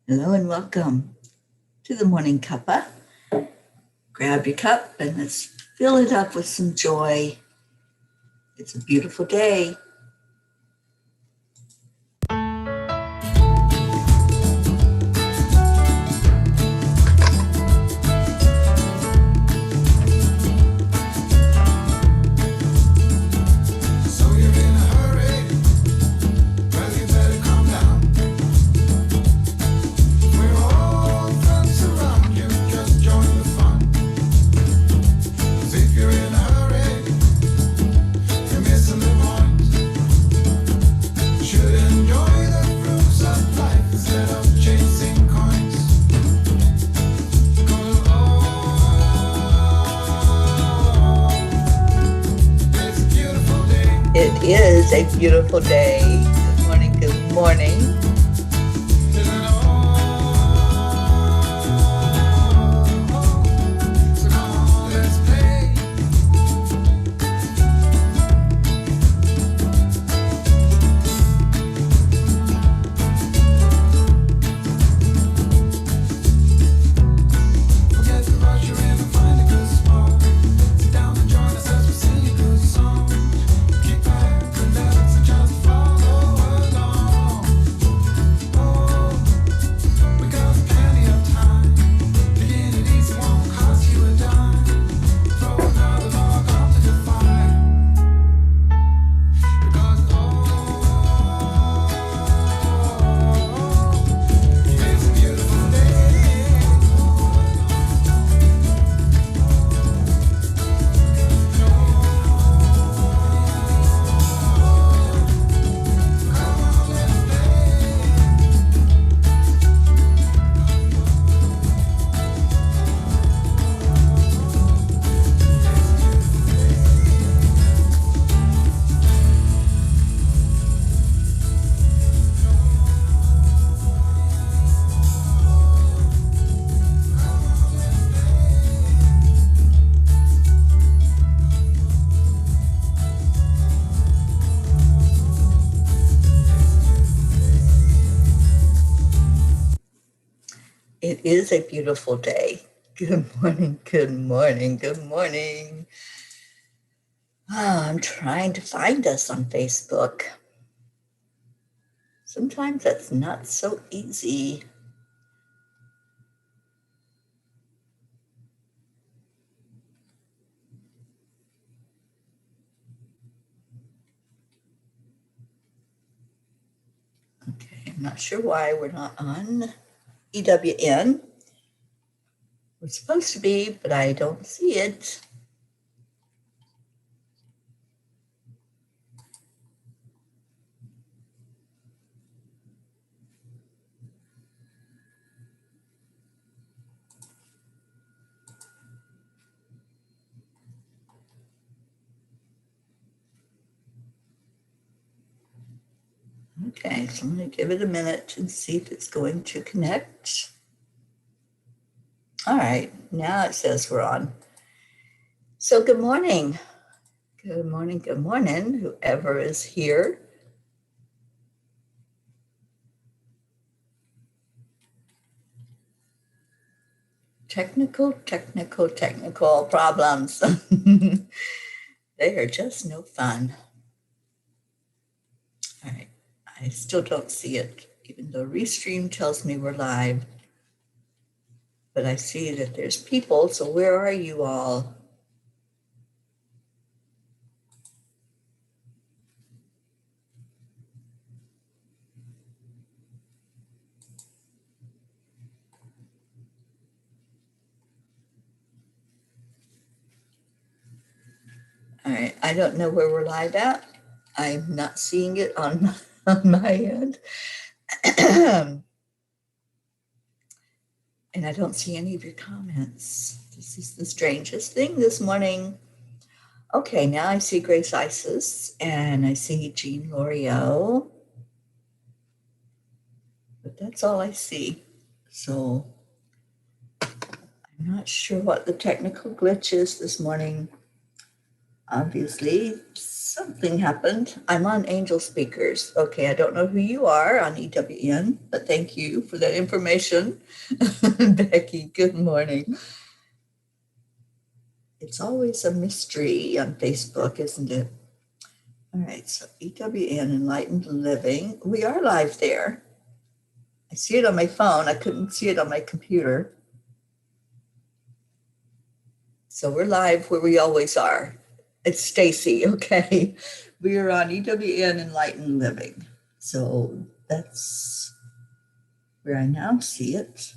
Hello and welcome to the morning cuppa. Grab your cup and let's fill it up with some joy. It's a beautiful day. It is a beautiful day. Good morning, good morning. It is a beautiful day. Good morning, good morning, good morning. I'm trying to find us on Facebook. Sometimes that's not so easy. Okay, I'm not sure why we're not on EWN. We're supposed to be, but I don't see it. Okay, so I'm going to give it a minute and see if it's going to connect. All right, now it says we're on. So good morning. Good morning, good morning, whoever is here. Technical problems. They are just no fun. All right, I still don't see it, even though Restream tells me we're live. But I see that there's people, so where are you all? All right, I don't know where we're live at. I'm not seeing it on my end. And I don't see any of your comments. This is the strangest thing this morning. Okay, now I see Grace Isis and I see Jean L'Oreal. But that's all I see. So I'm not sure what the technical glitch is this morning. Obviously, something happened. I'm on Angel Speakers. Okay, I don't know who you are on EWN, but thank you for that information. Becky, good morning. It's always a mystery on Facebook, isn't it? All right, so EWN, Enlightened Living. We are live there. I see it on my phone. I couldn't see it on my computer. So we're live where we always are. It's Stacy, okay. We are on EWN Enlightened Living. So that's where I now see it.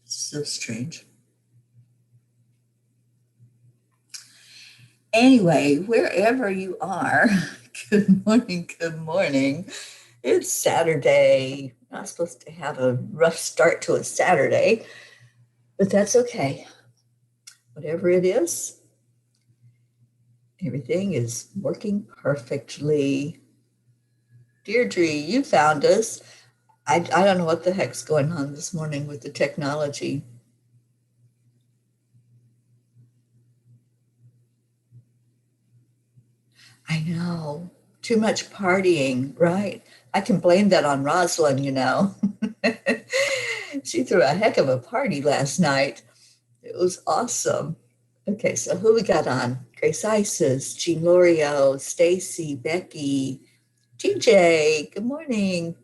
It's so strange. Anyway, wherever you are, good morning, good morning. It's Saturday. Not supposed to have a rough start to a Saturday, but that's okay. Whatever it is, everything is working perfectly. Deirdre, you found us. I don't know what the heck's going on this morning with the technology. I know. Too much partying, right? I can blame that on Rosalind, you know. She threw a heck of a party last night. It was awesome. Okay, so who we got on? Grace Isis, Jean Lorio, Stacy, Becky, TJ, good morning.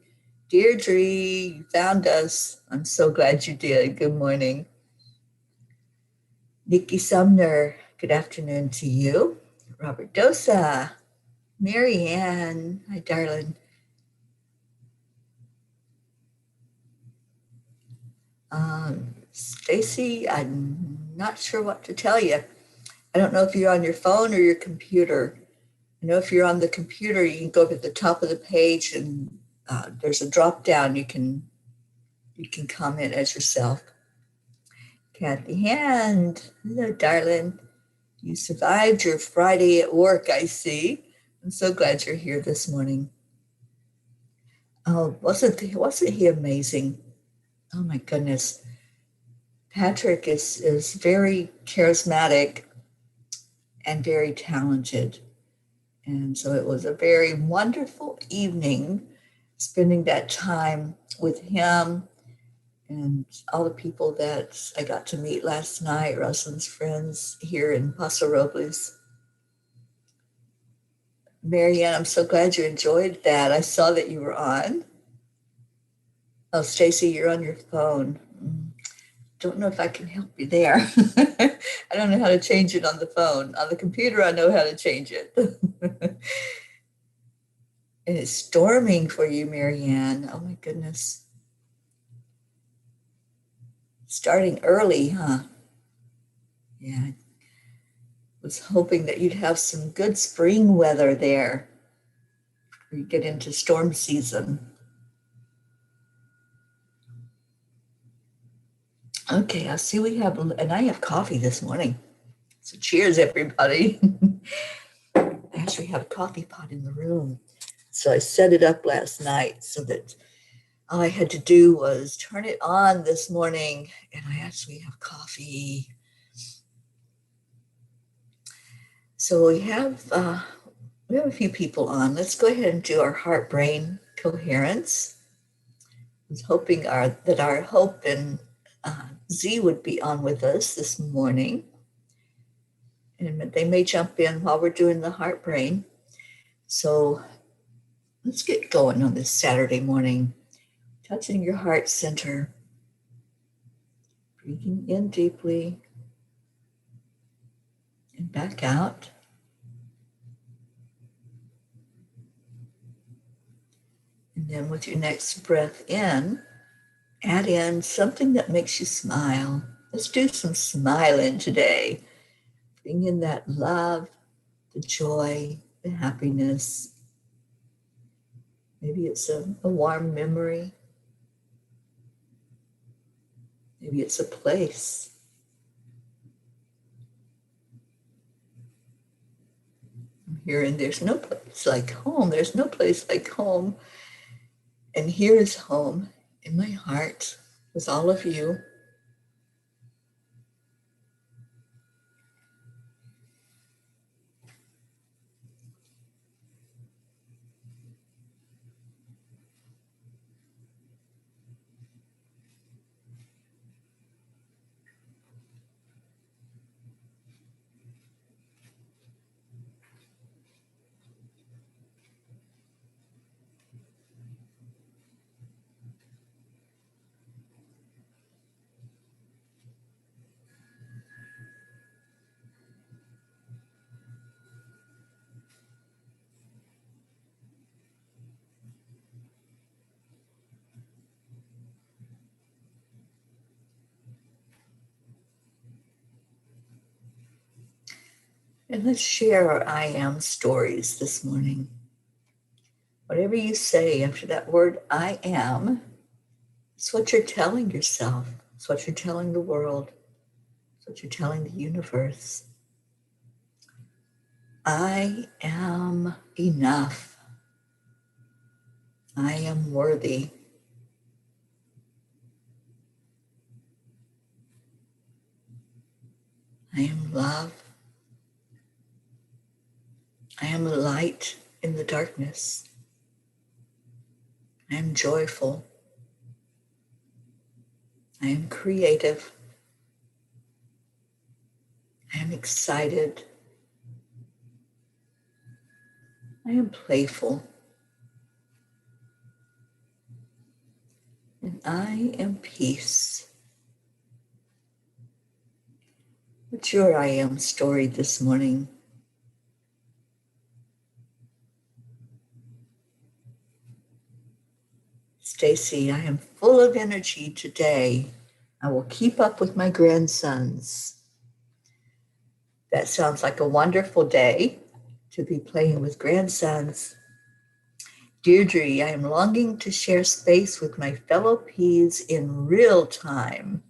Deirdre, you found us. I'm so glad you did. Good morning. Nikki Sumner, good afternoon to you. Robert Dosa, Mary Ann, hi darling. Stacy, I'm not sure what to tell you. I don't know if you're on your phone or your computer. I know if you're on the computer, you can go to the top of the page and there's a drop down. You can comment as yourself. Kathy Hand, hello, darling. You survived your Friday at work, I see. I'm so glad you're here this morning. Oh, wasn't he amazing? Oh my goodness. Patrick is very charismatic and very talented. And so it was a very wonderful evening spending that time with him and all the people that I got to meet last night, Rosalind's friends here in Paso Robles. Marianne, I'm so glad you enjoyed that. I saw that you were on. Oh, Stacy, you're on your phone. Don't know if I can help you there. I don't know how to change it on the phone. On the computer, I know how to change it. And it's storming for you, Marianne. Oh my goodness. Starting early, huh? Yeah. I was hoping that you'd have some good spring weather there before you get into storm season. Okay, I see we have, and I have coffee this morning. So cheers, everybody. I actually have a coffee pot in the room. So I set it up last night so that all I had to do was turn it on this morning, and I actually have coffee. So we have a few people on. Let's go ahead and do our heart-brain coherence. I was hoping that our Hope and Z would be on with us this morning. And they may jump in while we're doing the heart-brain. So let's get going on this Saturday morning. Touching your heart center. Breathing in deeply. And back out. And then with your next breath in, add in something that makes you smile. Let's do some smiling today. Bring in that love, the joy, the happiness. Maybe it's a warm memory. Maybe it's a place. I'm hearing there's no place like home. There's no place like home. And here is home in my heart with all of you. And let's share our I am stories this morning. Whatever you say after that word I am, it's what you're telling yourself. It's what you're telling the world. It's what you're telling the universe. I am enough. I am worthy. I am love. I am a light in the darkness. I am joyful. I am creative. I am excited. I am playful. And I am peace. What's your I am story this morning? Stacy, I am full of energy today. I will keep up with my grandsons. That sounds like a wonderful day to be playing with grandsons. Deirdre, I am longing to share space with my fellow peas in real time.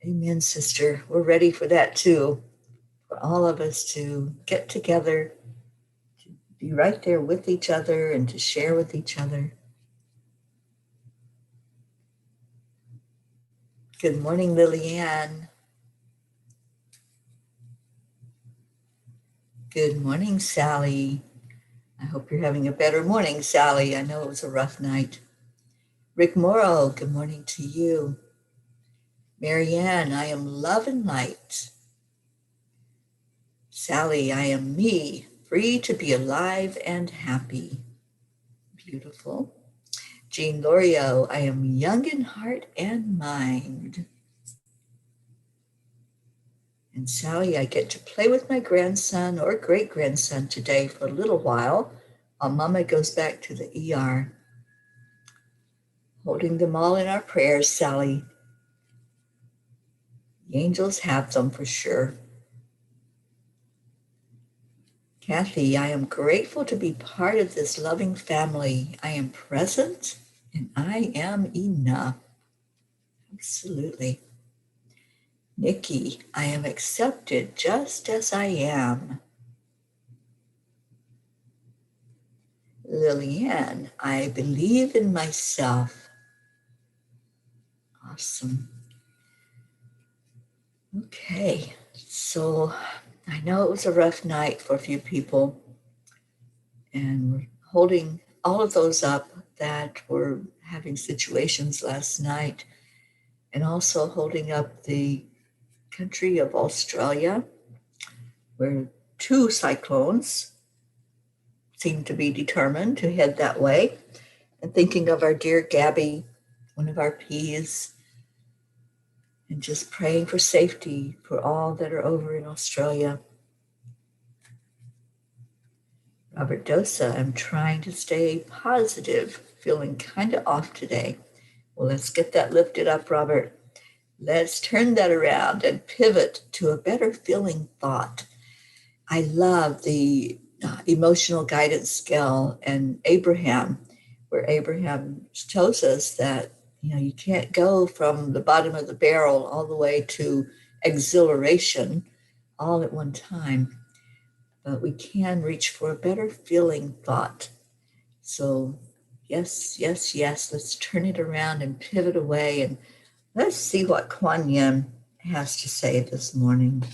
Amen, sister. We're ready for that too. For all of us to get together, to be right there with each other and to share with each other. Good morning, Lillian. Good morning, Sally. I hope you're having a better morning, Sally. I know it was a rough night. Rick Morrow, good morning to you. Marianne, I am love and light. Sally, I am me, free to be alive and happy. Beautiful. Jean Lorio, I am young in heart and mind. And Sally, I get to play with my grandson or great-grandson today for a little while Mama goes back to the ER. Holding them all in our prayers, Sally. The angels have them for sure. Kathy, I am grateful to be part of this loving family. I am present and I am enough. Absolutely. Nikki, I am accepted just as I am. Lillian, I believe in myself. Awesome. Okay, so I know it was a rough night for a few people, and we're holding all of those up that were having situations last night, and also holding up the country of Australia, where two cyclones seem to be determined to head that way, and thinking of our dear Gabby, one of our P's, and just praying for safety for all that are over in Australia. Robert Dosa, I'm trying to stay positive, feeling kind of off today. Well, let's get that lifted up, Robert. Let's turn that around and pivot to a better feeling thought. I love the emotional guidance scale and Abraham, where Abraham tells us that you can't go from the bottom of the barrel all the way to exhilaration all at one time, but we can reach for a better feeling thought. So yes, yes, yes, let's turn it around and pivot away, and let's see what Kuan Yin has to say this morning.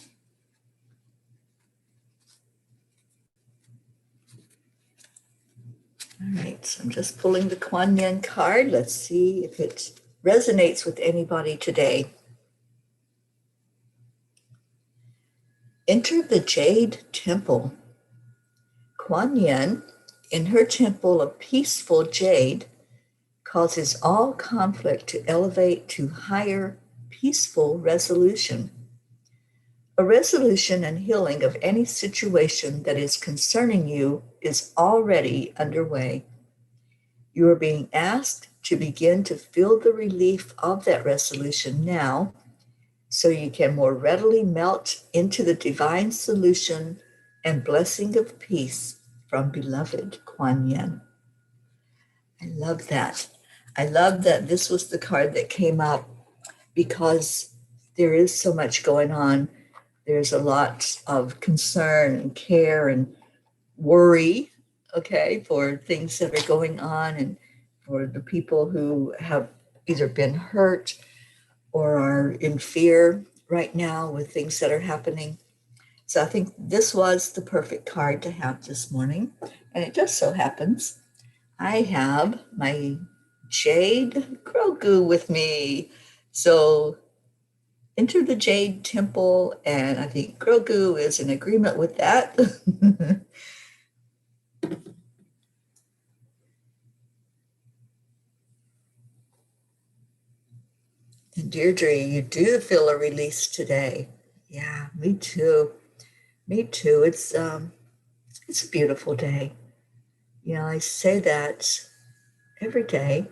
All right, so I'm just pulling the Kuan Yin card. Let's see if it resonates with anybody today. Enter the Jade Temple. Kuan Yin, in her temple of peaceful jade, causes all conflict to elevate to higher, peaceful resolution. A resolution and healing of any situation that is concerning you is already underway. You are being asked to begin to feel the relief of that resolution now so you can more readily melt into the divine solution and blessing of peace from beloved Kuan Yin. I love that. I love that this was the card that came up because there is so much going on. There's a lot of concern and care and worry, okay, for things that are going on and for the people who have either been hurt or are in fear right now with things that are happening. So I think this was the perfect card to have this morning. And it just so happens I have my Jade Grogu with me. So enter the Jade Temple, and I think Grogu is in agreement with that. And Deirdre, you do feel a release today. Yeah, me too. Me too. It's a beautiful day. You know, I say that every day.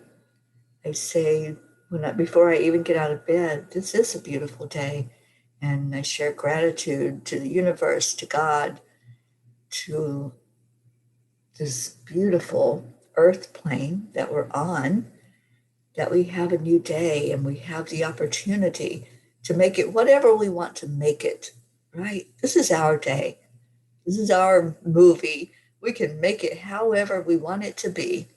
I say before I even get out of bed, this is a beautiful day. And I share gratitude to the universe, to God, to this beautiful earth plane that we're on, that we have a new day and we have the opportunity to make it whatever we want to make it, right? This is our day. This is our movie. We can make it however we want it to be.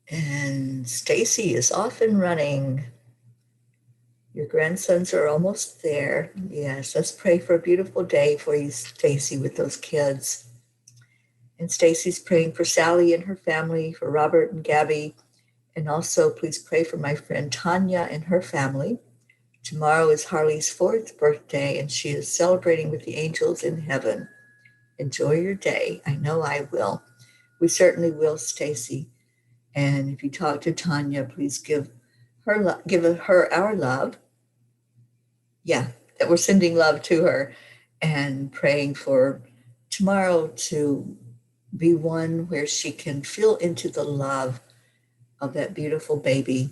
And Stacy is off and running. Your grandsons are almost there. Yes, let's pray for a beautiful day for you, Stacy, with those kids. And Stacy's praying for Sally and her family, for Robert and Gabby. And also, please pray for my friend Tanya and her family. Tomorrow is Harley's 4th birthday, and she is celebrating with the angels in heaven. Enjoy your day. I know I will. We certainly will, Stacy. And if you talk to Tanya, please give her our love. Yeah, that we're sending love to her and praying for tomorrow to be one where she can feel into the love of that beautiful baby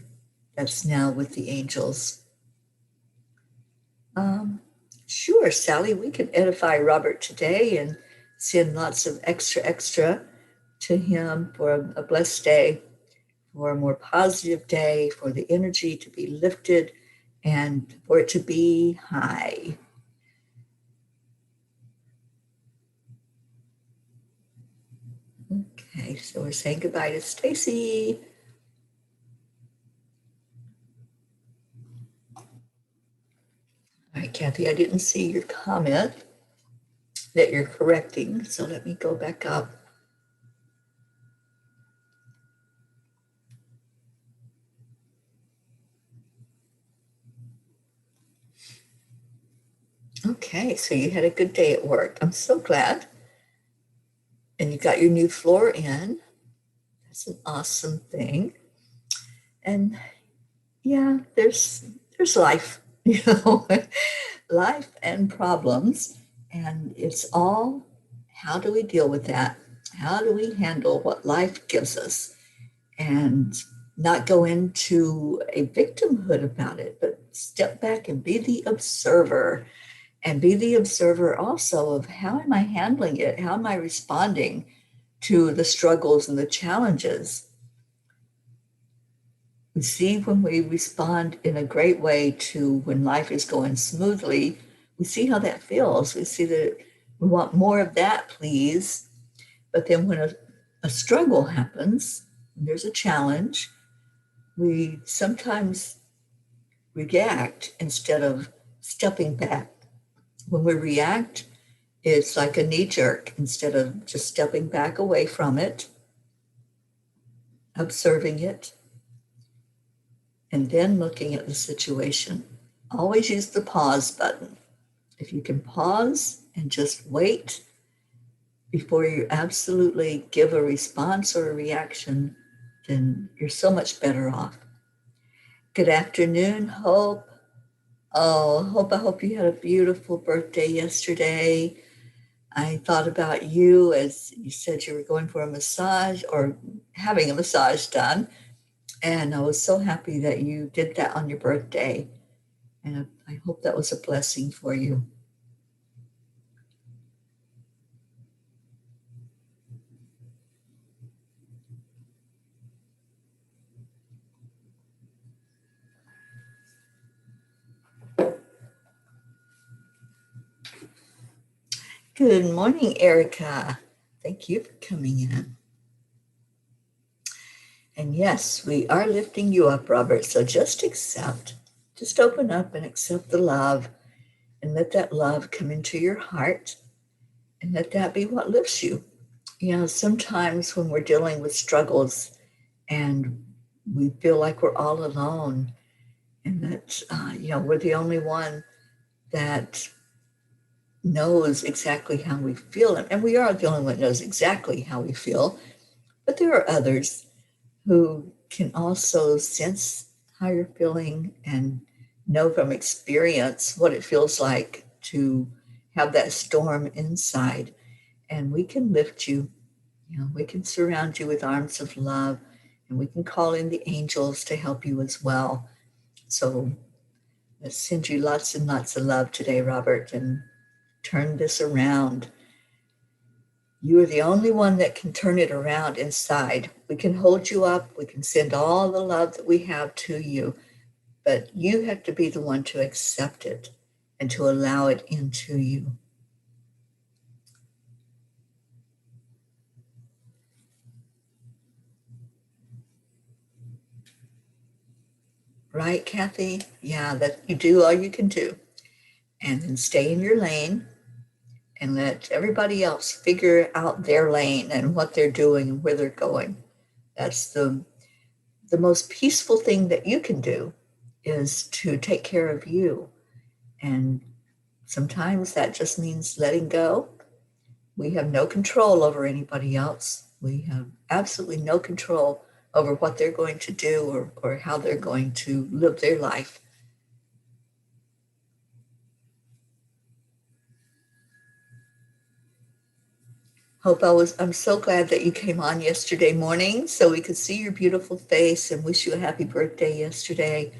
that's now with the angels. Sure, Sally, we can edify Robert today and send lots of extra to him for a blessed day, for a more positive day, for the energy to be lifted and for it to be high. Okay, so we're saying goodbye to Stacy. All right, Kathy, I didn't see your comment that you're correcting, so let me go back up. Okay, so you had a good day at work. I'm so glad. And you got your new floor in. That's an awesome thing. And yeah, there's life, you know, life and problems. And it's all, how do we deal with that? How do we handle what life gives us and not go into a victimhood about it, but step back and be the observer and be the observer also of how am I handling it? How am I responding to the struggles and the challenges? We see when we respond in a great way to when life is going smoothly, we see how that feels. We see that we want more of that, please. But then when a struggle happens, when there's a challenge, we sometimes react instead of stepping back. When we react, it's like a knee jerk instead of just stepping back away from it, observing it, and then looking at the situation. Always use the pause button. If you can pause and just wait before you absolutely give a response or a reaction, then you're so much better off. Good afternoon, Hope. Oh, Hope, I hope you had a beautiful birthday yesterday. I thought about you as you said you were going for a massage or having a massage done. And I was so happy that you did that on your birthday. And I hope that was a blessing for you. Good morning, Erica. Thank you for coming in. And yes, we are lifting you up, Robert. So just accept, just open up and accept the love and let that love come into your heart and let that be what lifts you. You know, sometimes when we're dealing with struggles and we feel like we're all alone and that, we're the only one that knows exactly how we feel. And we are the only one that knows exactly how we feel. But there are others who can also sense how you're feeling and know from experience what it feels like to have that storm inside. And we can lift you. You know, we can surround you with arms of love, and we can call in the angels to help you as well. So let's send you lots and lots of love today, Robert, and turn this around. You are the only one that can turn it around inside. We can hold you up. We can send all the love that we have to you, but you have to be the one to accept it and to allow it into you. Right, Kathy? Yeah, that you do all you can do. And then stay in your lane and let everybody else figure out their lane and what they're doing and where they're going. That's the most peaceful thing that you can do is to take care of you. And sometimes that just means letting go. We have no control over anybody else. We have absolutely no control over what they're going to do or how they're going to live their life. I'm so glad that you came on yesterday morning so we could see your beautiful face and wish you a happy birthday yesterday.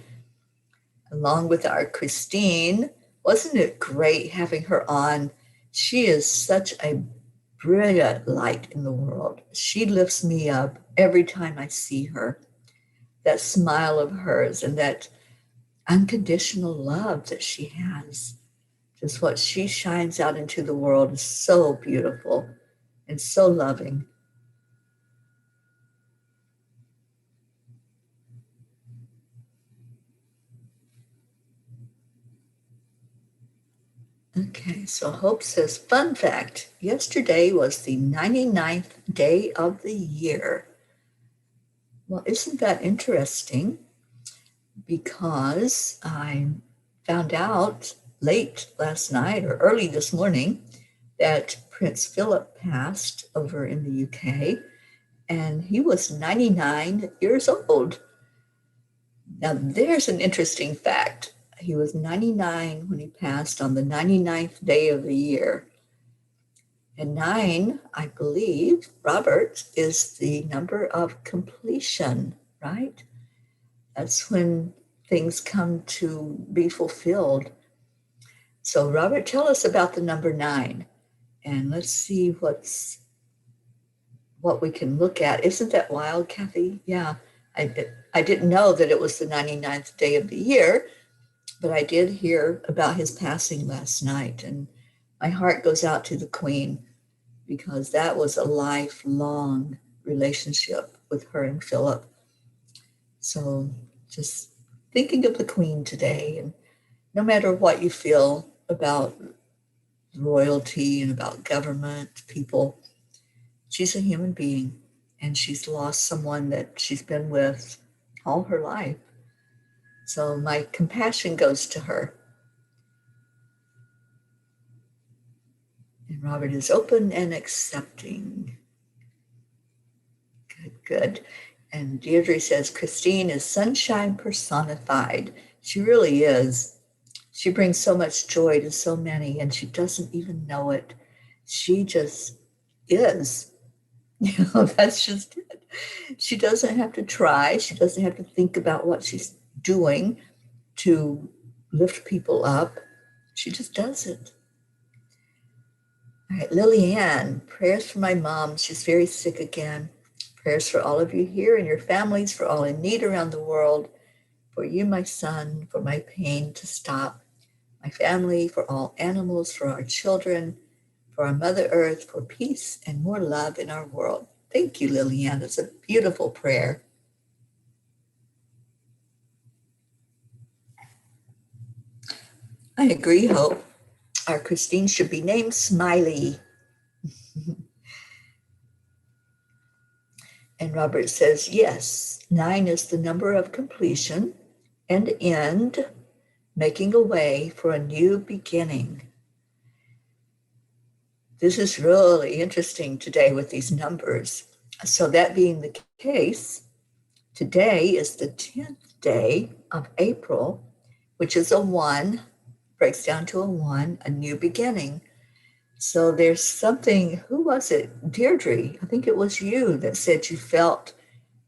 Along with our Christine, wasn't it great having her on? She is such a brilliant light in the world. She lifts me up every time I see her. That smile of hers and that unconditional love that she has, just what she shines out into the world is so beautiful and so loving. Okay, so Hope says, fun fact, yesterday was the 99th day of the year. Well, isn't that interesting? Because I found out late last night or early this morning that Prince Philip passed over in the UK, and he was 99 years old. Now, there's an interesting fact. He was 99 when he passed on the 99th day of the year. And 9, I believe, Robert, is the number of completion, right? That's when things come to be fulfilled. So, Robert, tell us about the number 9, and let's see what we can look at. Isn't that wild, Kathy? Yeah, I didn't know that it was the 99th day of the year, but I did hear about his passing last night, and my heart goes out to the Queen because that was a lifelong relationship with her and Philip. So just thinking of the Queen today, and no matter what you feel about royalty and about government, people, she's a human being and she's lost someone that she's been with all her life. So my compassion goes to her. And Robert is open and accepting. Good, good. And Deirdre says, Christine is sunshine personified. She really is. She brings so much joy to so many, and she doesn't even know it. She just is. That's just it. She doesn't have to try. She doesn't have to think about what she's doing to lift people up. She just does it. All right, Lillian, prayers for my mom. She's very sick again. Prayers for all of you here and your families, for all in need around the world, for you, my son, for my pain to stop, my family, for all animals, for our children, for our Mother Earth, for peace and more love in our world. Thank you, Lillian. That's a beautiful prayer. I agree, Hope. Our Christine should be named Smiley. And Robert says, yes, 9 is the number of completion and end, making a way for a new beginning. This is really interesting today with these numbers. So that being the case, today is the 10th day of April, which is a 1, breaks down to a 1, a new beginning. So there's something, who was it? Deirdre, I think it was you that said you felt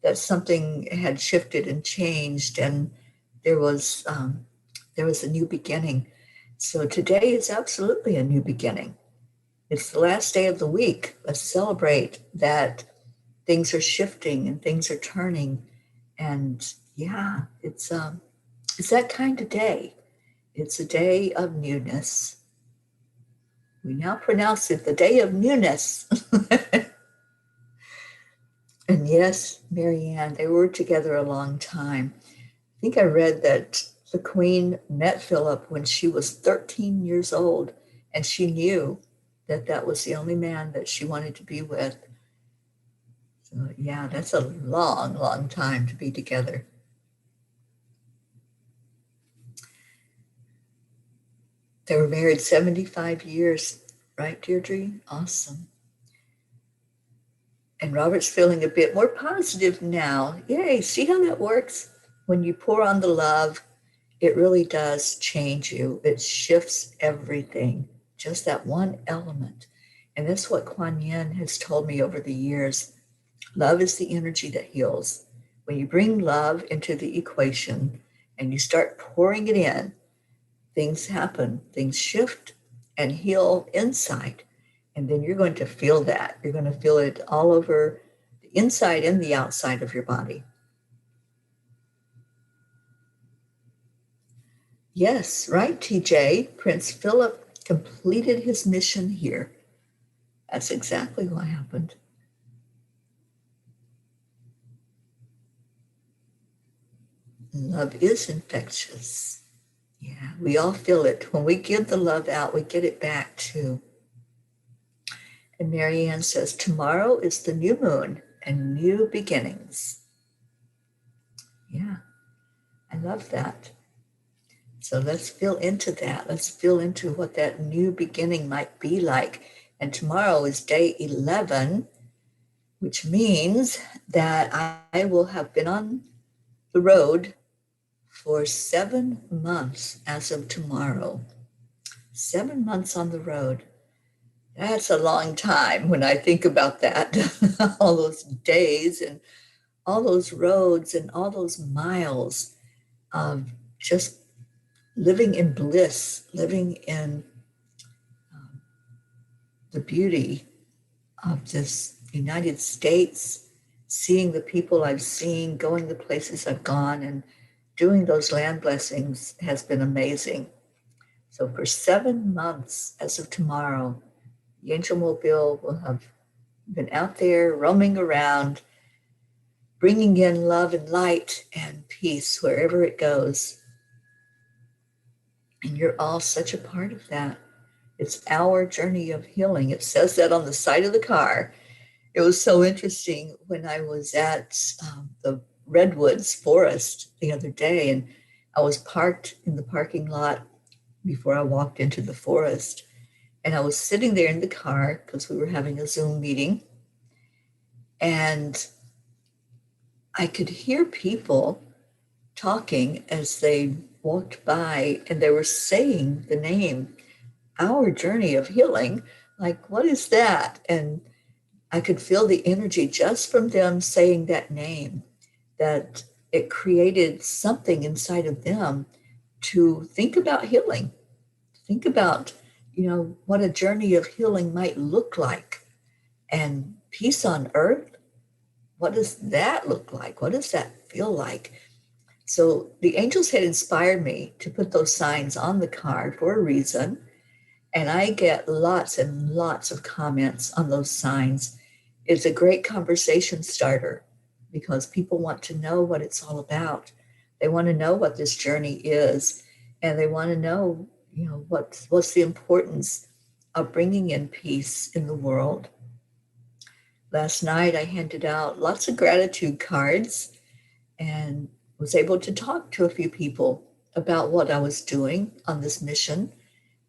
that something had shifted and changed and there was a new beginning. So today is absolutely a new beginning. It's the last day of the week. Let's celebrate that things are shifting and things are turning. And yeah, it's that kind of day. It's a day of newness. We now pronounce it the day of newness. And yes, Marianne, they were together a long time. I think I read that the Queen met Philip when she was 13 years old, and she knew that that was the only man that she wanted to be with. So yeah, that's a long, long time to be together. They were married 75 years, right, Deirdre? Awesome. And Robert's feeling a bit more positive now. Yay, see how that works? When you pour on the love, it really does change you. It shifts everything, just that one element. And that's what Kuan Yin has told me over the years. Love is the energy that heals. When you bring love into the equation and you start pouring it in, things happen, things shift and heal inside. And then you're going to feel that. You're going to feel it all over the inside and the outside of your body. Yes, right, TJ. Prince Philip completed his mission here. That's exactly what happened. Love is infectious. Yeah, we all feel it. When we give the love out, we get it back too. And Marianne says, tomorrow is the new moon and new beginnings. Yeah, I love that. So let's feel into that. Let's feel into what that new beginning might be like. And tomorrow is day 11, which means that I will have been on the road for 7 months as of tomorrow. 7 months on the road. That's a long time when I think about that. All those days and all those roads and all those miles of just living in bliss, living in the beauty of this United States, seeing the people I've seen, going the places I've gone, and doing those land blessings has been amazing. So for 7 months, as of tomorrow, the Angel Mobile will have been out there roaming around, bringing in love and light and peace wherever it goes. And you're all such a part of that. It's our journey of healing. It says that on the side of the car. It was so interesting when I was at the Redwoods Forest the other day, and I was parked in the parking lot before I walked into the forest. And I was sitting there in the car because we were having a Zoom meeting. And I could hear people talking as they walked by, and they were saying the name, Our Journey of Healing, Like, what is that? And I could feel the energy just from them saying that name, that it created something inside of them to think about healing, think about, what a journey of healing might look like. And peace on earth, what does that look like? What does that feel like? So the angels had inspired me to put those signs on the card for a reason. And I get lots and lots of comments on those signs. It's a great conversation starter because people want to know what it's all about. They want to know what this journey is, and they want to know, what's the importance of bringing in peace in the world. Last night, I handed out lots of gratitude cards and was able to talk to a few people about what I was doing on this mission,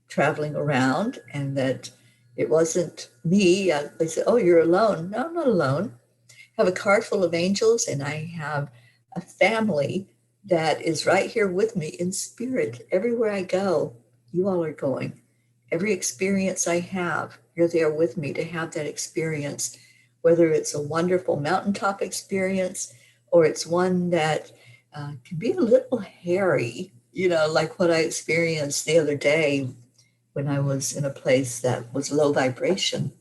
traveling around, and that it wasn't me. They said, "Oh, you're alone." No, I'm not alone. I have a car full of angels, and I have a family that is right here with me in spirit. Everywhere I go, you all are going. Every experience I have, you're there with me to have that experience, whether it's a wonderful mountaintop experience or it's one that can be a little hairy, like what I experienced the other day when I was in a place that was low vibration.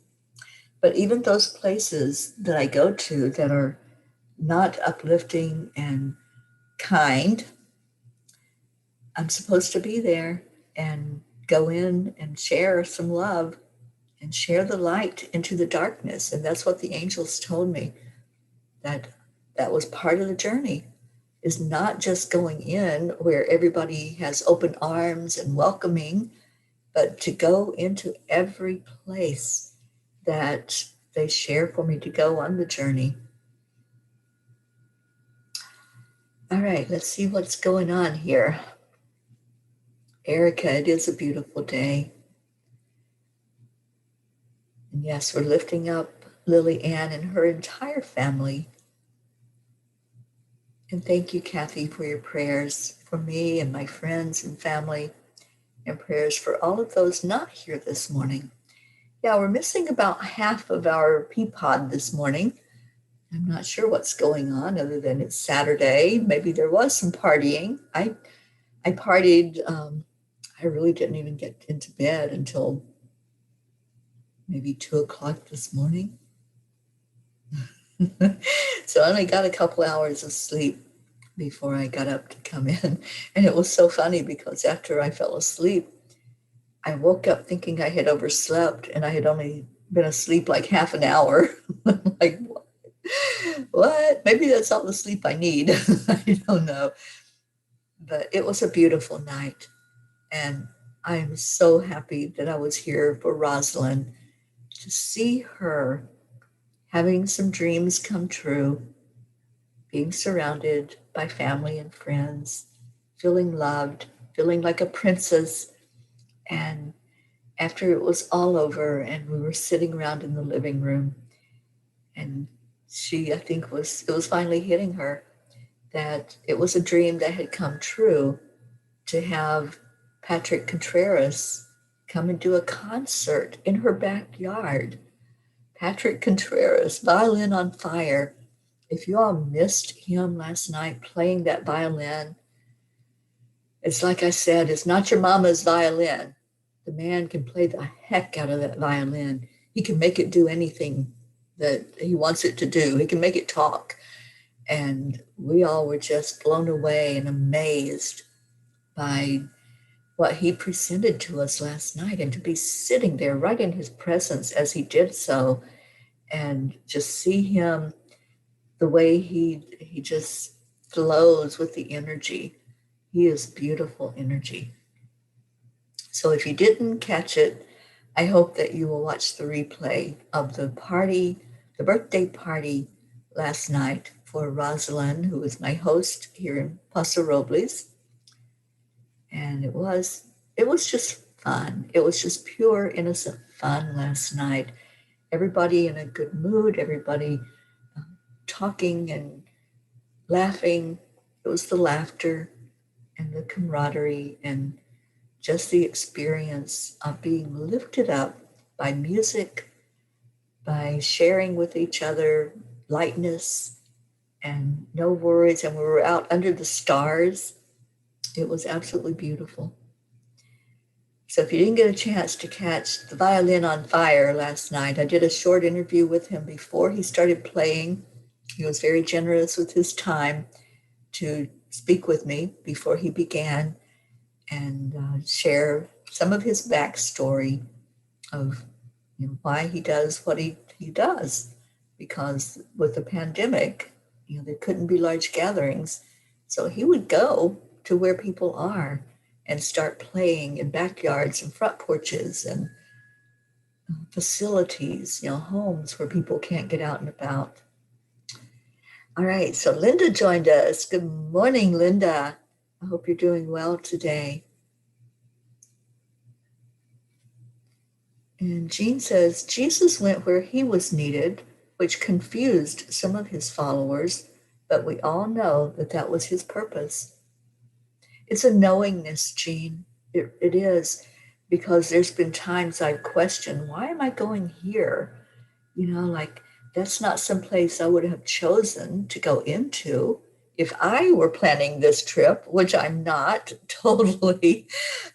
But even those places that I go to that are not uplifting and kind, I'm supposed to be there and go in and share some love and share the light into the darkness. And that's what the angels told me, that that was part of the journey, is not just going in where everybody has open arms and welcoming, but to go into every place that they share for me to go on the journey. All right, let's see what's going on here. Erica, it is a beautiful day. And yes, we're lifting up Lily Ann and her entire family. And thank you, Kathy, for your prayers for me and my friends and family, and prayers for all of those not here this morning. Yeah, we're missing about half of our Peapod this morning. I'm not sure what's going on other than it's Saturday. Maybe there was some partying. I partied. I really didn't even get into bed until maybe 2 o'clock this morning. So I only got a couple hours of sleep before I got up to come in. And it was so funny because after I fell asleep, I woke up thinking I had overslept and I had only been asleep like half an hour. Like, what? Maybe that's all the sleep I need. I don't know. But it was a beautiful night. And I'm so happy that I was here for Rosalind, to see her having some dreams come true, being surrounded by family and friends, feeling loved, feeling like a princess. And after it was all over and we were sitting around in the living room, and I think it was finally hitting her that it was a dream that had come true, to have Patrick Contreras come and do a concert in her backyard. Patrick Contreras, violin on fire. If you all missed him last night playing that violin, it's like I said, it's not your mama's violin. The man can play the heck out of that violin. He can make it do anything that he wants it to do. He can make it talk. And we all were just blown away and amazed by what he presented to us last night, and to be sitting there right in his presence as he did so, and just see him, the way he just flows with the energy. He is beautiful energy. So if you didn't catch it, I hope that you will watch the replay of the party, the birthday party last night for Rosalind, who was my host here in Paso Robles. And it was just fun. It was just pure, innocent fun last night. Everybody in a good mood, everybody talking and laughing. It was the laughter and the camaraderie and just the experience of being lifted up by music, by sharing with each other lightness and no worries. And we were out under the stars. It was absolutely beautiful. So if you didn't get a chance to catch the violin on fire last night, I did a short interview with him before he started playing. He was very generous with his time to speak with me before he began and share some of his backstory of why he does what he does. Because with the pandemic, there couldn't be large gatherings. So he would go to where people are and start playing in backyards and front porches and facilities, homes where people can't get out and about. All right, so Linda joined us. Good morning, Linda. I hope you're doing well today. And Jean says, Jesus went where he was needed, which confused some of his followers, but we all know that that was his purpose. It's a knowingness, Jean. It is, because there's been times I've questioned, why am I going here? Like that's not some place I would have chosen to go into if I were planning this trip, which I'm not totally.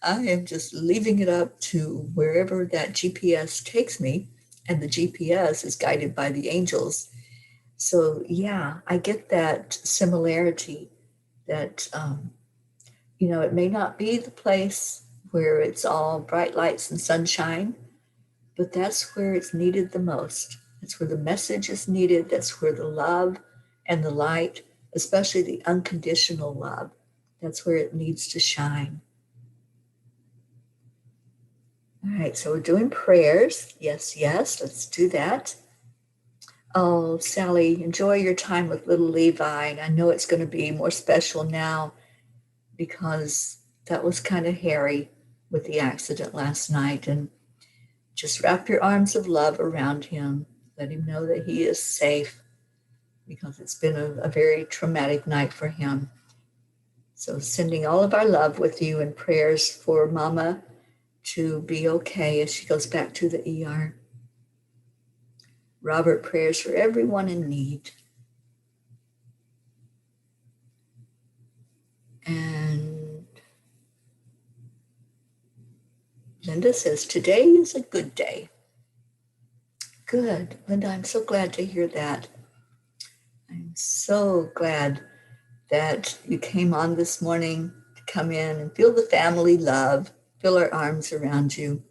I am just leaving it up to wherever that GPS takes me, and the GPS is guided by the angels. So yeah, I get that similarity that it may not be the place where it's all bright lights and sunshine, but that's where it's needed the most. That's where the message is needed. That's where the love and the light, especially the unconditional love, that's where it needs to shine. All right, so we're doing prayers. Yes, let's do that. Oh, Sally, enjoy your time with little Levi. And I know it's going to be more special now because that was kind of hairy with the accident last night. And just wrap your arms of love around him. Let him know that he is safe because it's been a very traumatic night for him. So sending all of our love with you and prayers for Mama to be okay as she goes back to the ER. Robert, prayers for everyone in need. And Linda says, today is a good day. Good. Linda, I'm so glad to hear that. I'm so glad that you came on this morning to come in and feel the family love, feel our arms around you.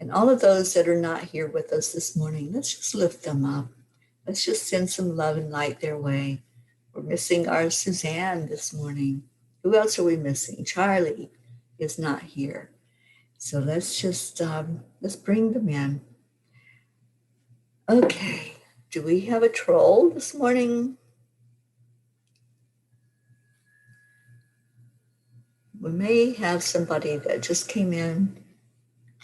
And all of those that are not here with us this morning, let's just lift them up. Let's just send some love and light their way. We're missing our Suzanne this morning. Who else are we missing? Charlie is not here. So let's just, let's bring them in. Okay, do we have a troll this morning? We may have somebody that just came in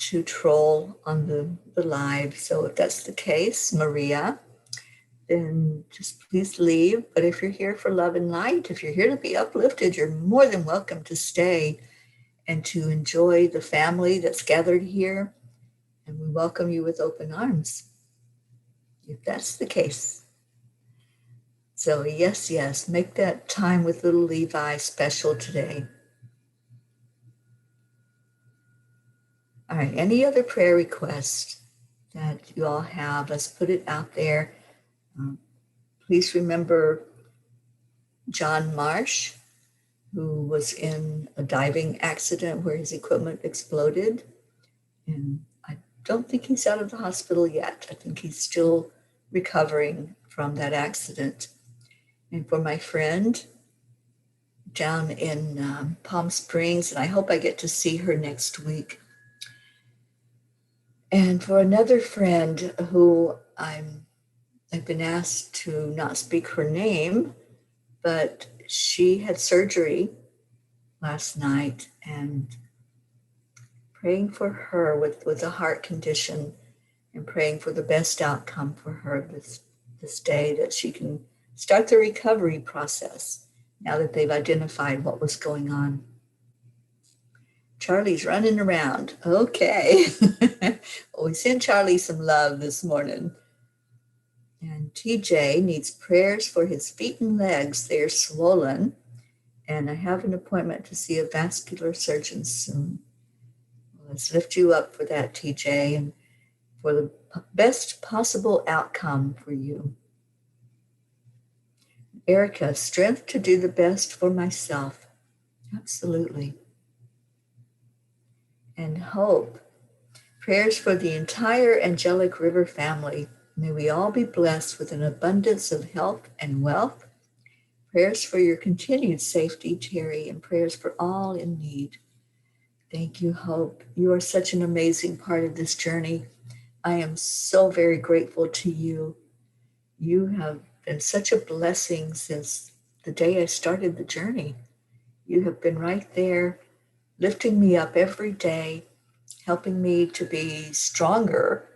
to troll on the live. So if that's the case, Maria, then just please leave. But if you're here for love and light, if you're here to be uplifted, you're more than welcome to stay and to enjoy the family that's gathered here. And we welcome you with open arms, if that's the case. So yes, make that time with little Levi special today. All right, any other prayer requests that you all have? Let's put it out there. Please remember John Marsh, who was in a diving accident where his equipment exploded. And I don't think he's out of the hospital yet. I think he's still recovering from that accident. And for my friend down in Palm Springs, and I hope I get to see her next week. And for another friend who I've been asked to not speak her name, but she had surgery last night, and praying for her with a heart condition and praying for the best outcome for her this day, that she can start the recovery process now that they've identified what was going on. Charlie's running around. Okay. Well, we send Charlie some love this morning. And TJ needs prayers for his feet and legs. They're swollen. And I have an appointment to see a vascular surgeon soon. Let's lift you up for that, TJ, and for the best possible outcome for you. Erica, strength to do the best for myself. Absolutely. And hope. Prayers for the entire Angelic River family. May we all be blessed with an abundance of health and wealth. Prayers for your continued safety, Teri, and prayers for all in need. Thank you, Hope. You are such an amazing part of this journey. I am so very grateful to you. You have been such a blessing since the day I started the journey. You have been right there, lifting me up every day, helping me to be stronger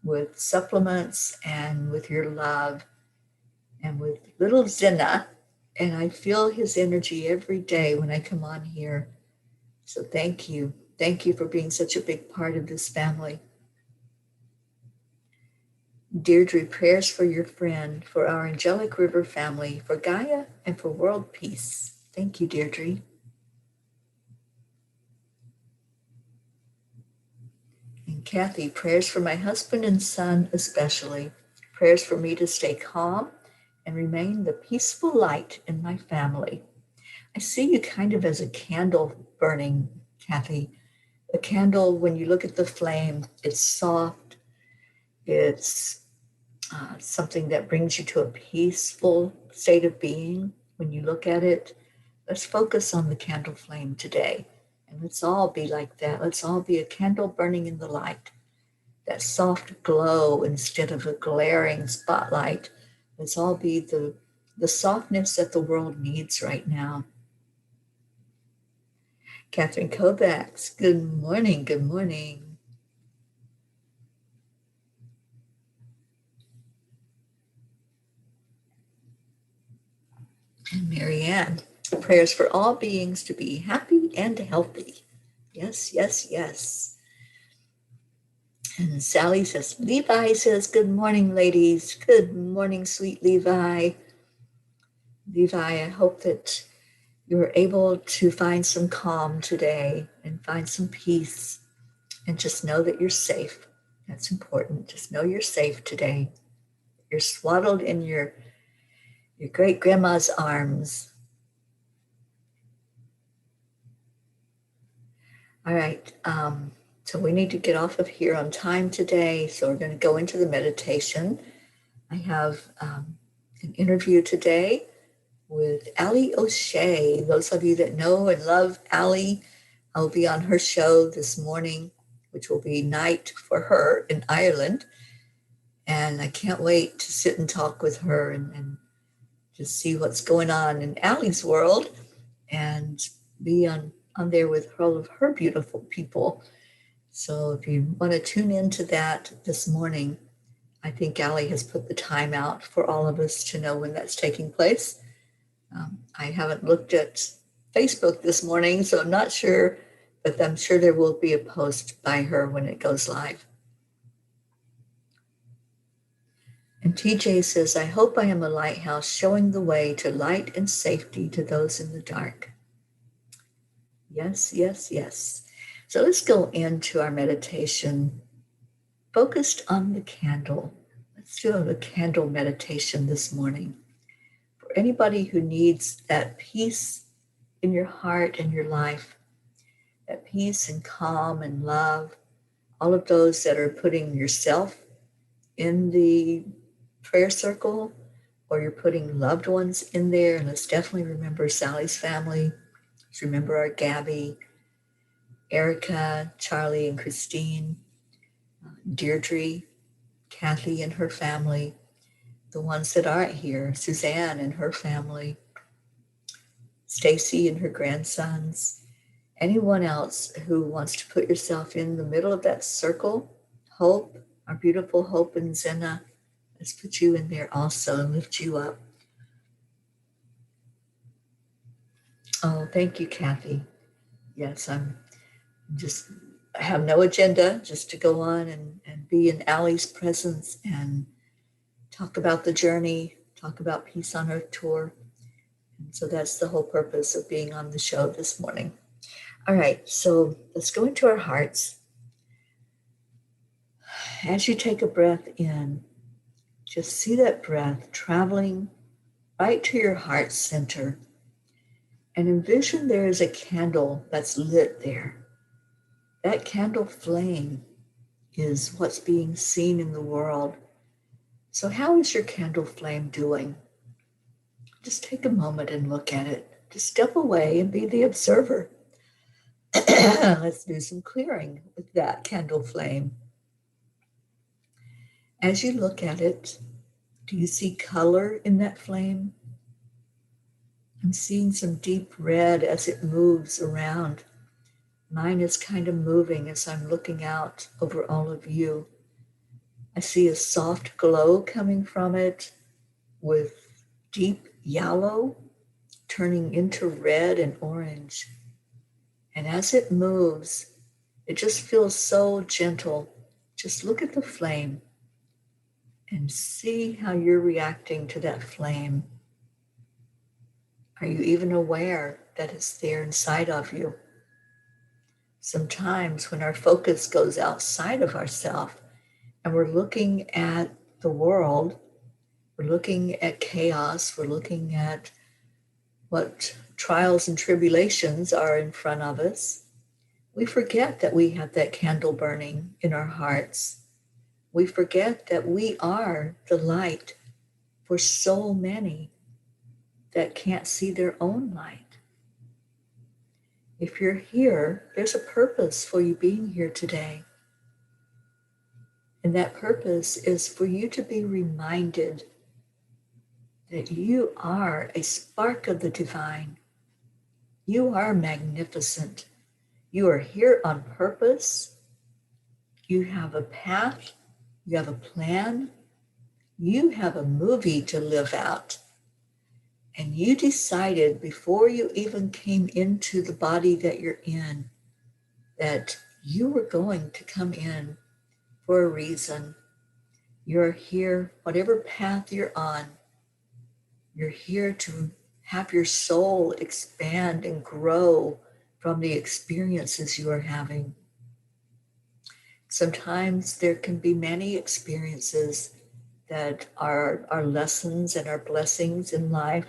with supplements and with your love and with little Zinna. And I feel his energy every day when I come on here. So thank you. Thank you for being such a big part of this family. Deirdre, prayers for your friend, for our Angelic River family, for Gaia, and for world peace. Thank you, Deirdre. And Kathy, prayers for my husband and son especially. Prayers for me to stay calm and remain the peaceful light in my family. I see you kind of as a candle burning, Kathy. A candle, when you look at the flame, it's soft. It's something that brings you to a peaceful state of being when you look at it. Let's focus on the candle flame today. And let's all be like that. Let's all be a candle burning in the light. That soft glow instead of a glaring spotlight. Let's all be the softness that the world needs right now. Catherine Kovacs, good morning, good morning. And Marianne, prayers for all beings to be happy and healthy. Yes, yes, yes. And Sally says, Levi says, good morning, ladies. Good morning, sweet Levi. Levi, I hope that you're able to find some calm today and find some peace and just know that you're safe. That's important. Just know you're safe today. You're swaddled in your great grandma's arms. All right. So we need to get off of here on time today. So we're going to go into the meditation. I have an interview today with Ali O'Shea. Those of you that know and love Ali, I'll be on her show this morning, which will be night for her in Ireland. And I can't wait to sit and talk with her and just see what's going on in Ali's world and be on there with all of her beautiful people. So if you want to tune into that this morning, I think Ali has put the time out for all of us to know when that's taking place. I haven't looked at Facebook this morning, so I'm not sure, but I'm sure there will be a post by her when it goes live. And TJ says, I hope I am a lighthouse showing the way to light and safety to those in the dark. Yes, yes, yes. So let's go into our meditation focused on the candle. Let's do a candle meditation this morning. For anybody who needs that peace in your heart and your life, that peace and calm and love, all of those that are putting yourself in the prayer circle, or you're putting loved ones in there. And let's definitely remember Sally's family. Let's remember our Gabby, Erica, Charlie, and Christine, Deirdre, Kathy and her family, the ones that aren't here, Suzanne and her family, Stacy and her grandsons, anyone else who wants to put yourself in the middle of that circle. Hope, our beautiful Hope and Zenna, let's put you in there also and lift you up. Oh, thank you, Kathy. Yes, I'm Just have no agenda, just to go on and be in Allie's presence and talk about the journey, talk about Peace on Earth tour. And so that's the whole purpose of being on the show this morning. All right, so let's go into our hearts. As you take a breath in, just see that breath traveling right to your heart center. And envision there is a candle that's lit there. That candle flame is what's being seen in the world. So how is your candle flame doing? Just take a moment and look at it. Just step away and be the observer. Let's do some clearing with that candle flame. As you look at it, do you see color in that flame? I'm seeing some deep red as it moves around. Mine is kind of moving as I'm looking out over all of you. I see a soft glow coming from it with deep yellow turning into red and orange. And as it moves, it just feels so gentle. Just look at the flame and see how you're reacting to that flame. Are you even aware that it's there inside of you? Sometimes when our focus goes outside of ourselves and we're looking at the world, we're looking at chaos, we're looking at what trials and tribulations are in front of us, we forget that we have that candle burning in our hearts. We forget that we are the light for so many that can't see their own light. If you're here, there's a purpose for you being here today. And that purpose is for you to be reminded that you are a spark of the divine. You are magnificent. You are here on purpose. You have a path. You have a plan. You have a movie to live out. And you decided before you even came into the body that you're in that you were going to come in for a reason. You're here, whatever path you're on, you're here to have your soul expand and grow from the experiences you are having. Sometimes there can be many experiences that are our lessons and our blessings in life.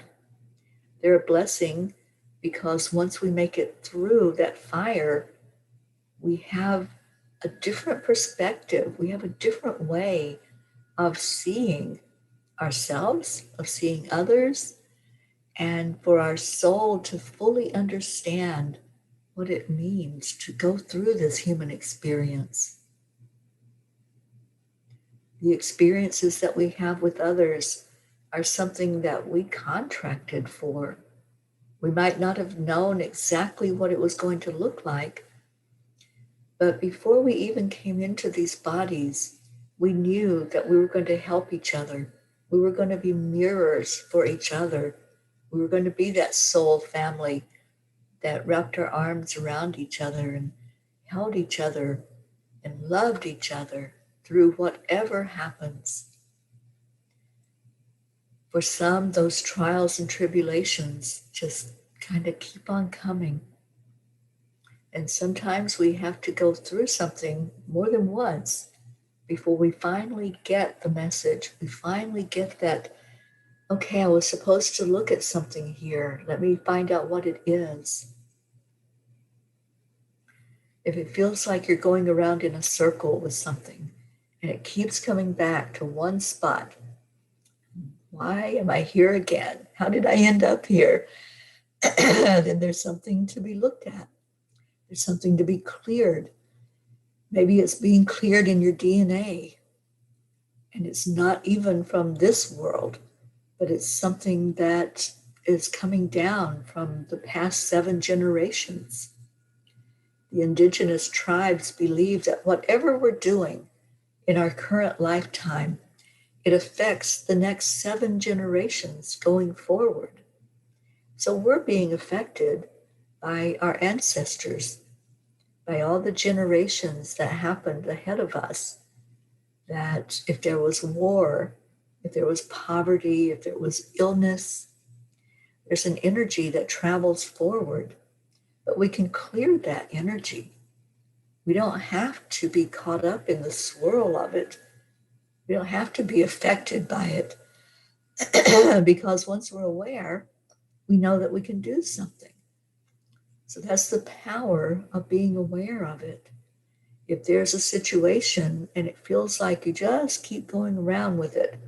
They're a blessing because once we make it through that fire, we have a different perspective. We have a different way of seeing ourselves, of seeing others, and for our soul to fully understand what it means to go through this human experience. The experiences that we have with others are something that we contracted for. We might not have known exactly what it was going to look like, but before we even came into these bodies, we knew that we were going to help each other. We were going to be mirrors for each other. We were going to be that soul family that wrapped our arms around each other and held each other and loved each other through whatever happens. For some, those trials and tribulations just kind of keep on coming. And sometimes we have to go through something more than once before we finally get the message. We finally get that, okay, I was supposed to look at something here. Let me find out what it is. If it feels like you're going around in a circle with something and it keeps coming back to one spot, why am I here again? How did I end up here? Then there's something to be looked at. There's something to be cleared. Maybe it's being cleared in your DNA. And it's not even from this world, but it's something that is coming down from the past 7 generations. The indigenous tribes believe that whatever we're doing in our current lifetime, it affects the next 7 generations going forward. So we're being affected by our ancestors, by all the generations that happened ahead of us, that if there was war, if there was poverty, if there was illness, there's an energy that travels forward, but we can clear that energy. We don't have to be caught up in the swirl of it. We don't have to be affected by it because once we're aware, we know that we can do something. So that's the power of being aware of it. If there's a situation and it feels like you just keep going around with it,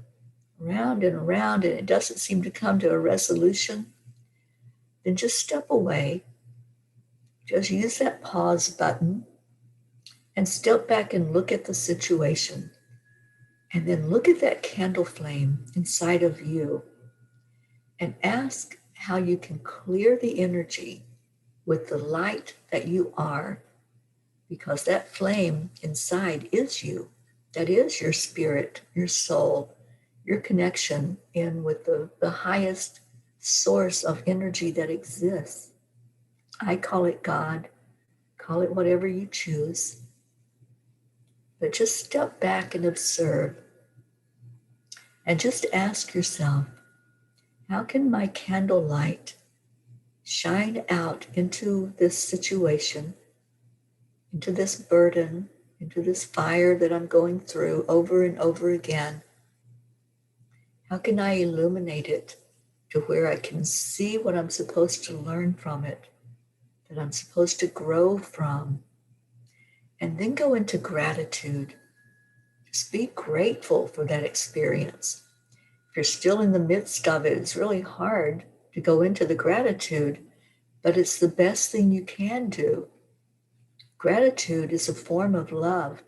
around and around, and it doesn't seem to come to a resolution, then just step away. Just use that pause button and step back and look at the situation. And then look at that candle flame inside of you and ask how you can clear the energy with the light that you are, because that flame inside is you. That is your spirit, your soul, your connection in with the highest source of energy that exists. I call it God, call it whatever you choose. But just step back and observe. And just ask yourself, how can my candlelight shine out into this situation, into this burden, into this fire that I'm going through over and over again? How can I illuminate it to where I can see what I'm supposed to learn from it, that I'm supposed to grow from? And then go into gratitude. Just be grateful for that experience. If you're still in the midst of it, it's really hard to go into the gratitude, but it's the best thing you can do. Gratitude is a form of love,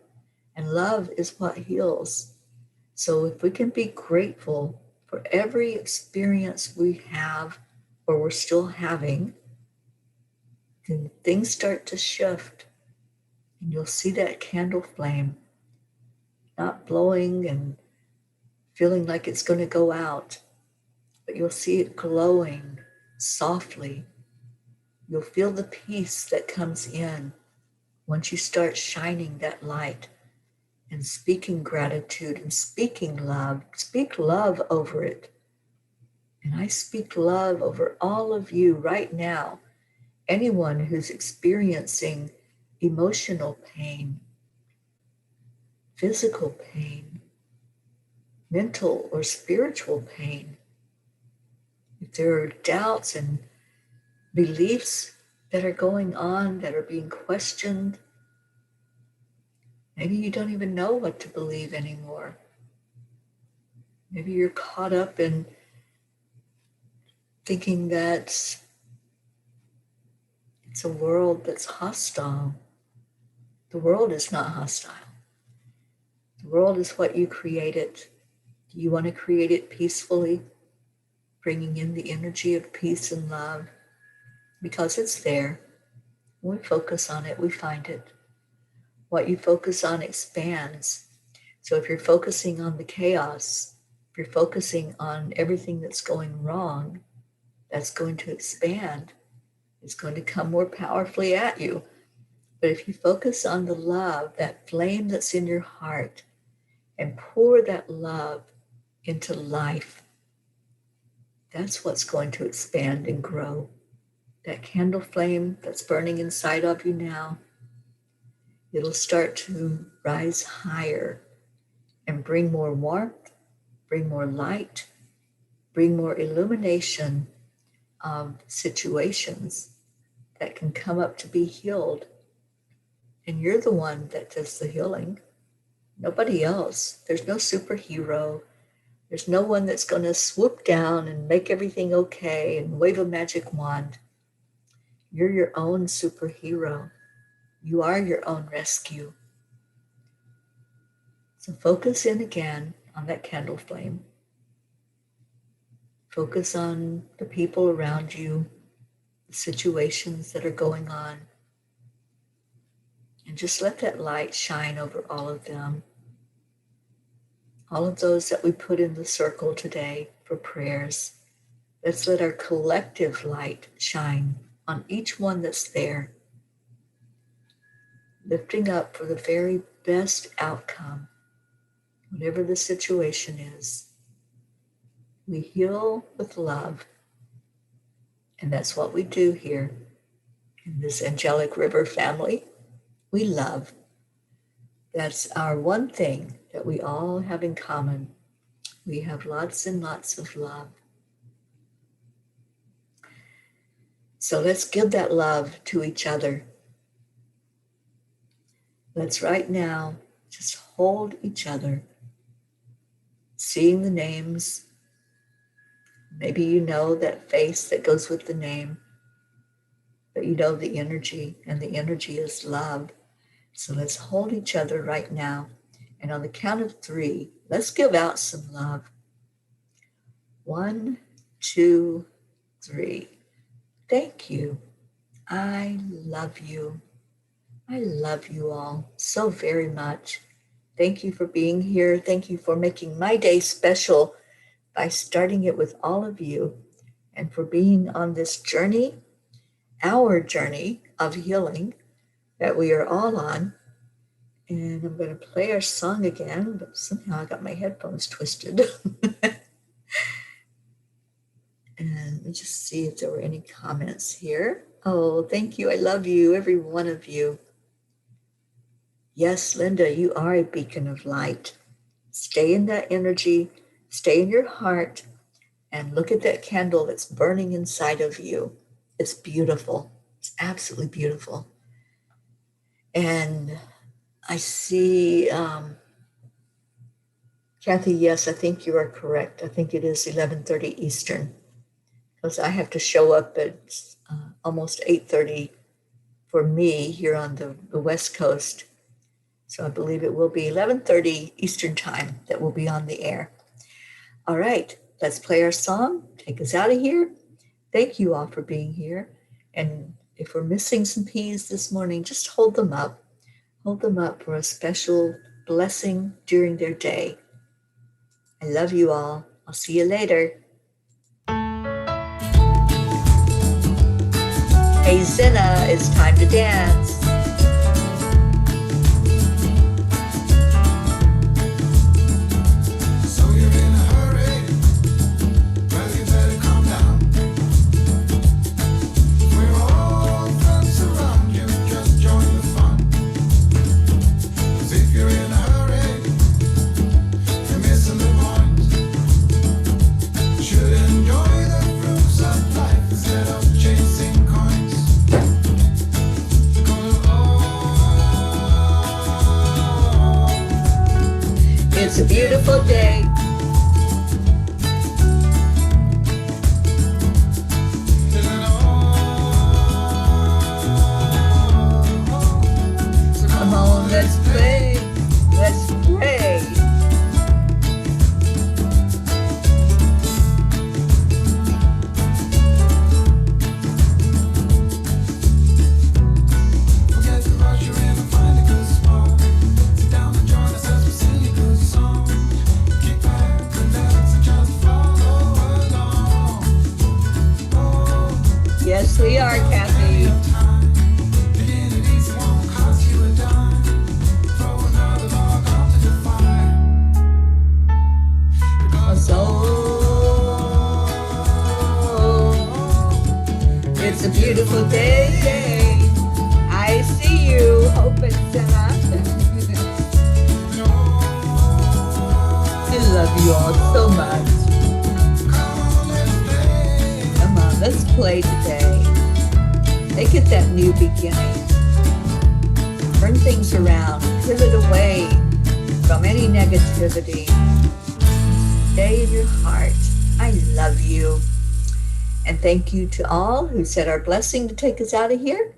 and love is what heals. So if we can be grateful for every experience we have or we're still having, then things start to shift, and you'll see that candle flame not blowing and feeling like it's going to go out, but you'll see it glowing softly. You'll feel the peace that comes in once you start shining that light and speaking gratitude and speaking love. Speak love over it. And I speak love over all of you right now. Anyone who's experiencing emotional pain, physical pain, mental or spiritual pain, if there are doubts and beliefs that are going on, that are being questioned, maybe you don't even know what to believe anymore. Maybe you're caught up in thinking that it's a world that's hostile. The world is not hostile. The world is what you created. Do you want to create it peacefully, bringing in the energy of peace and love? Because it's there. When we focus on it, we find it. What you focus on expands. So if you're focusing on the chaos, if you're focusing on everything that's going wrong, that's going to expand. It's going to come more powerfully at you. But if you focus on the love, that flame that's in your heart, and pour that love into life, that's what's going to expand and grow. That candle flame that's burning inside of you now, it'll start to rise higher and bring more warmth, bring more light, bring more illumination of situations that can come up to be healed. And you're the one that does the healing. Nobody else. There's no superhero. There's no one that's going to swoop down and make everything okay and wave a magic wand. You're your own superhero. You are your own rescue. So focus in again on that candle flame. Focus on the people around you, the situations that are going on, and just let that light shine over all of them. All of those that we put in the circle today for prayers. Let's let our collective light shine on each one that's there. lifting up for the very best outcome, whatever the situation is. We heal with love, and that's what we do here in this Angelic River family. We love. That's our one thing that we all have in common. We have lots and lots of love. So let's give that love to each other. Let's right now just hold each other, seeing the names. Maybe you know that face that goes with the name, but you know the energy, and the energy is love. So let's hold each other right now. And on the count of 3, let's give out some love. 1, 2, 3. Thank you. I love you. I love you all so very much. Thank you for being here. Thank you for making my day special by starting it with all of you, and for being on this journey, our journey of healing that we are all on. And I'm going to play our song again, but somehow I got my headphones twisted. And let me just see if there were any comments here. Oh, thank you. I love you, every one of you. Yes, Linda, you are a beacon of light. Stay in that energy, stay in your heart, and look at that candle that's burning inside of you. It's beautiful. It's absolutely beautiful. And I see, Kathy, yes, I think you are correct. I think it is 11:30 Eastern, because I have to show up at almost 8:30 for me here on the West Coast. So I believe it will be 11:30 Eastern time that will be on the air. All right, let's play our song. Take us out of here. Thank you all for being here. And if we're missing some P's this morning, just hold them up. Hold them up for a special blessing during their day. I love you all. I'll see you later. Hey, Zena, it's time to dance. It's a beautiful day. So come on, let's play. Let's pray. Yes, we are, Kathy. It's a beautiful day. I see you. Hope it's I love you all so much. Come on, let's play today. Make it that new beginning. Turn things around. Pivot away from any negativity. Stay in your heart. I love you. And thank you to all who said our blessing to take us out of here.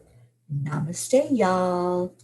Namaste, y'all.